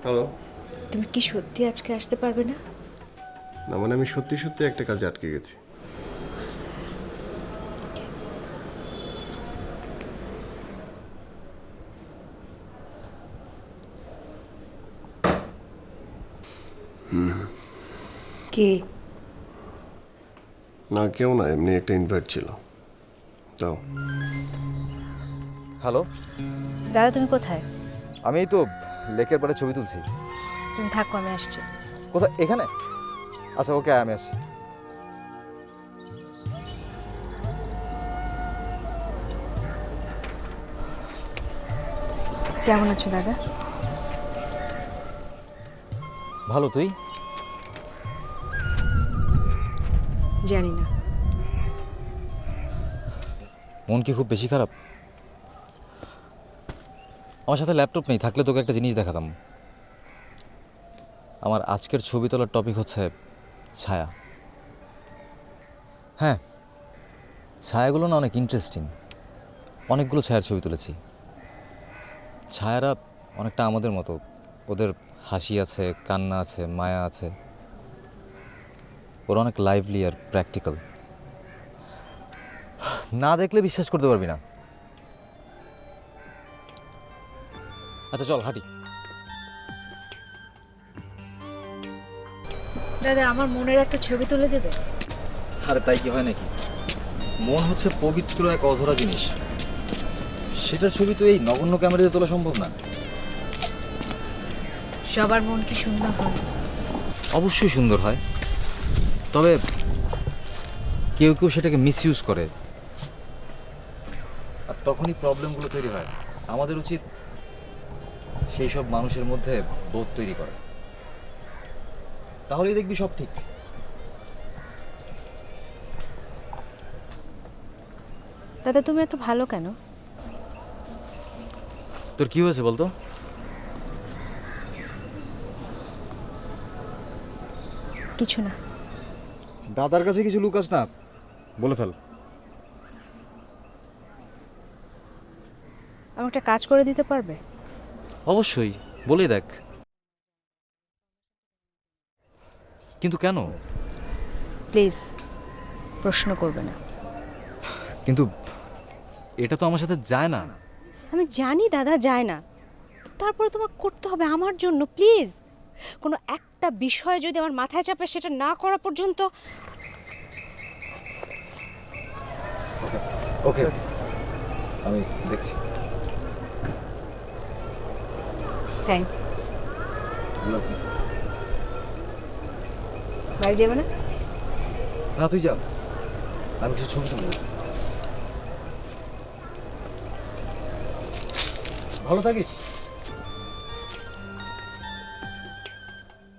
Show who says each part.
Speaker 1: Hello.
Speaker 2: তুমি কি সত্যি আজকে আসতে পারবে না?
Speaker 1: না মানে আমি সত্যি সত্যি একটা কাজে আটকে গেছি।
Speaker 2: কে?
Speaker 1: না কেউ না, এমনি একটা ইনভাইট ছিল। তাও
Speaker 3: হ্যালো,
Speaker 2: দাদা তুমি কোথায়?
Speaker 3: আমি এই তো লেকের পাড়ে ছবি তুলছি।
Speaker 2: তুমি থাকো, আমি আসছি।
Speaker 3: কোথায়? এখানে? আচ্ছা ওকে, আমি আসছি।
Speaker 2: কেমন আছো দাদা?
Speaker 3: ভালো, তুই?
Speaker 2: জানি না।
Speaker 3: মন কি খুব বেশি খারাপ? আমার সাথে ল্যাপটপ নেই, থাকলে তোকে একটা জিনিস দেখাতাম। আমার আজকের ছবি তোলার টপিক হচ্ছে ছায়া। হ্যাঁ, ছায়াগুলো না অনেক ইন্টারেস্টিং। অনেকগুলো ছায়ার ছবি তুলেছি। ছায়ারা অনেকটা আমাদের মতো, ওদের হাসি আছে, কান্না আছে, মায়া আছে। ওরা অনেক লাইভলি আর প্র্যাকটিক্যাল। না দেখলে বিশ্বাস করতে পারবি না। আচ্ছা চল হাঁটি।
Speaker 2: দাদা আমার মনের একটা ছবি তুলে দেবে?
Speaker 3: আরে তাই কি হয় নাকি? মন হচ্ছে পবিত্র এক অধরা জিনিস। সেটার ছবি তো এই নগণ্য ক্যামেরাতে তোলা সম্ভব না।
Speaker 2: সবার মন কি সুন্দর হয়?
Speaker 3: অবশ্যই সুন্দর হয়, তবে কেউ কেউ সেটাকে মিসইউজ করে, আর তখনই প্রবলেমগুলো তৈরি হয়। আমাদের উচিত সেই সব মানুষের মধ্যে বোধ তৈরি করা, তাহলেই দেখবি সব ঠিক।
Speaker 2: দাদা তুমি এত ভালো কেন?
Speaker 3: তোর কি হয়েছে বলতো?
Speaker 2: কিছু না।
Speaker 3: দাদার কাছে কিছু লুকাস না, বলে ফেল।
Speaker 2: আমার একটা কাজ করে দিতে পারবে?
Speaker 3: অবশ্যই, বলেই দেখ। কিন্তু কেন?
Speaker 2: প্লিজ প্রশ্ন করবে না।
Speaker 3: কিন্তু এটা তো আমার সাথে যায় না।
Speaker 2: আমি জানি দাদা যায় না, তারপরে তোমার করতে হবে আমার জন্য। প্লিজ, কোনো একটা বিষয় যদি আমার মাথায় চাপে সেটা না করা পর্যন্ত।
Speaker 3: ওকে, আমি দেখছি।
Speaker 2: থ্যাঙ্কস। বাড়ি যাবে না?
Speaker 3: না তুই যা, আমি কিছু ছবি তুলব। ভালো থাকিস।